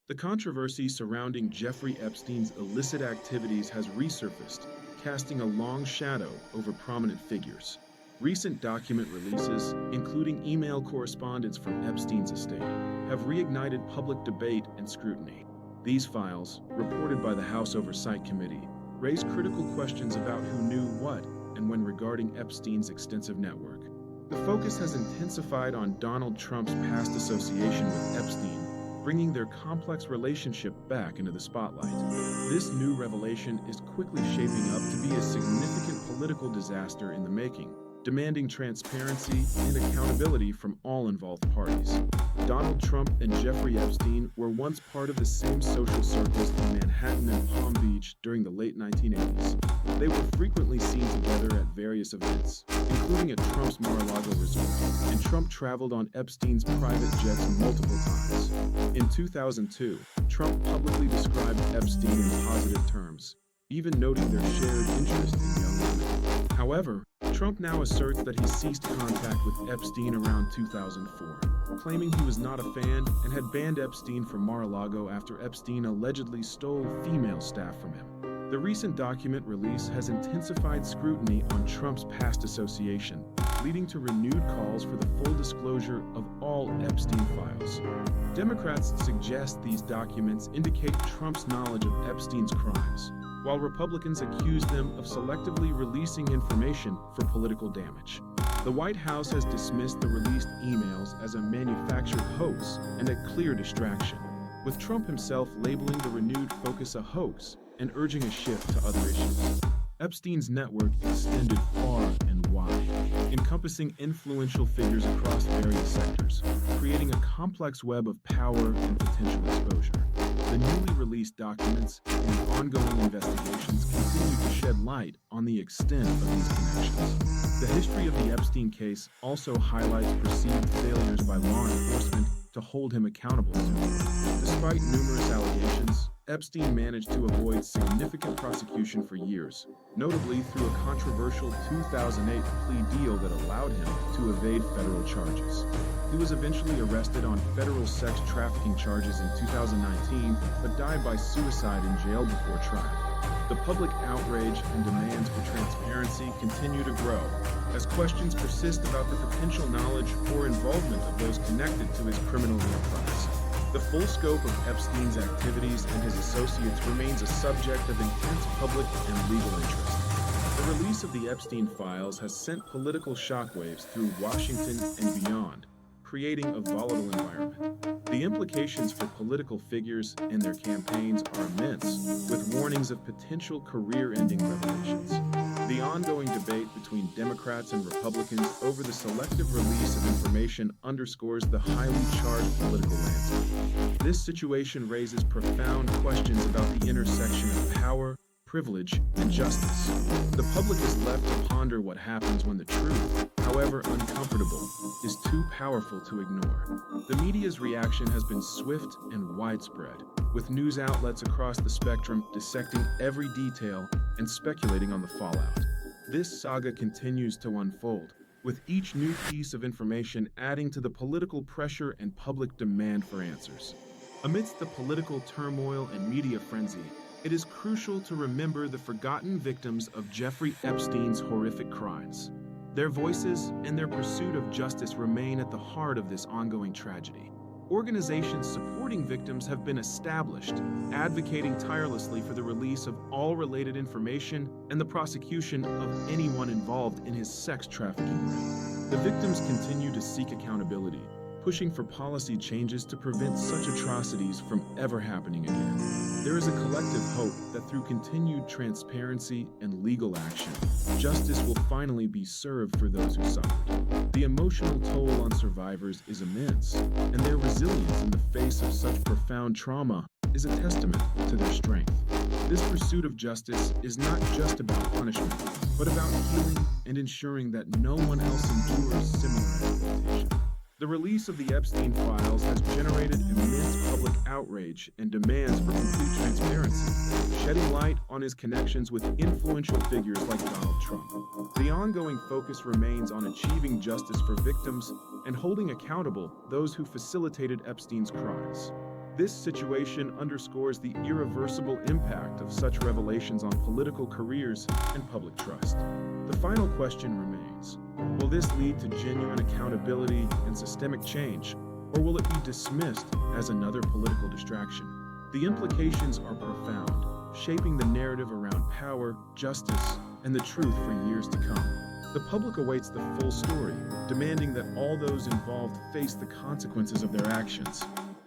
The controversy surrounding Jeffrey Epstein's illicit activities has resurfaced, casting a long shadow over prominent figures. Recent document releases, including email correspondence from Epstein's estate, have reignited public debate and scrutiny. These files, reported by the House Oversight Committee, raise critical questions about who knew what and when regarding Epstein's extensive network. The focus has intensified on Donald Trump's past association with Epstein, bringing their complex relationship back into the spotlight. This new revelation is quickly shaping up to be a significant political disaster in the making, demanding transparency and accountability from all involved parties. Donald Trump and Jeffrey Epstein were once part of the same social circles in Manhattan and Palm Beach during the late 1980s. They were frequently seen together at various events, including at Trump's Mar-a-Lago resort, and Trump traveled on Epstein's private jets multiple times. In 2002, Trump publicly described Epstein in positive terms, even noting their shared interest in young women. However, Trump now asserts that he ceased contact with Epstein around 2004, claiming he was not a fan and had banned Epstein from Mar-a-Lago after Epstein allegedly stole female staff from him. The recent document release has intensified scrutiny on Trump's past association, leading to renewed calls for the full disclosure of all Epstein files. Democrats suggest these documents indicate Trump's knowledge of Epstein's crimes, while Republicans accuse them of selectively releasing information for political damage. The White House has dismissed the released emails as a manufactured hoax and a clear distraction, with Trump himself labeling the renewed focus a hoax and urging a shift to other issues. Epstein's network extended far and wide, encompassing influential figures across various sectors, creating a complex web of power and potential exposure. The newly released documents and ongoing investigations continue to shed light on the extent of these connections. The history of the Epstein case also highlights perceived failures by law enforcement to hold him accountable soon. Despite numerous allegations, Epstein managed to avoid significant prosecution for years, notably through a controversial 2008 plea deal that allowed him to evade federal charges. He was eventually arrested on federal sex trafficking charges in 2019, but died by suicide in jail before trial. The public outrage and demands for transparency continue to grow, as questions persist about the potential knowledge or involvement of those connected to his criminal enterprise. The full scope of Epstein's activities and his associates remains a subject of intense public and legal interest. The release of the Epstein files has sent political shockwaves through Washington and beyond, creating a volatile environment. The implications for political figures and their campaigns are immense, with warnings of potential career-ending revelations. The ongoing debate between Democrats and Republicans over the selective release of information underscores the highly charged political landscape. This situation raises profound questions about the intersection of power, privilege, and justice. The public is left to ponder what happens when the truth, however uncomfortable, is too powerful to ignore. The media's reaction has been swift and widespread, with news outlets across the spectrum dissecting every detail and speculating on the fallout. This saga continues to unfold, with each new piece of information adding to the political pressure and public demand for answers. Amidst the political turmoil and media frenzy, it is crucial to remember the forgotten victims of Jeffrey Epstein's horrific crimes. Their voices and their pursuit of justice remain at the heart of this ongoing tragedy. Organizations supporting victims have been established, advocating tirelessly for the release of all related information and the prosecution of anyone involved in his sex trafficking ring. The victims continue to seek accountability, pushing for policy changes to prevent such atrocities from ever happening again. There is a collective hope that through continued transparency and legal action, justice will finally be served for those who suffered. The emotional toll on survivors is immense, and their resilience in the face of such profound trauma is a testament to their strength. This pursuit of justice is not just about punishment, but about healing and ensuring that no one else endures similar exploitation. The release of the Epstein files has generated immense public outrage and demands for complete transparency, shedding light on his connections with influential figures like Donald Trump. The ongoing focus remains on achieving justice for victims and holding accountable those who facilitated Epstein's crimes. This situation underscores the irreversible impact of such revelations on political careers and public trust. The final question remains: will this lead to genuine accountability and systemic change, or will it be dismissed as another political distraction? The implications are profound, shaping the narrative around power, justice, and the truth for years to come. The public awaits the full story, demanding that all those involved face the consequences of their actions.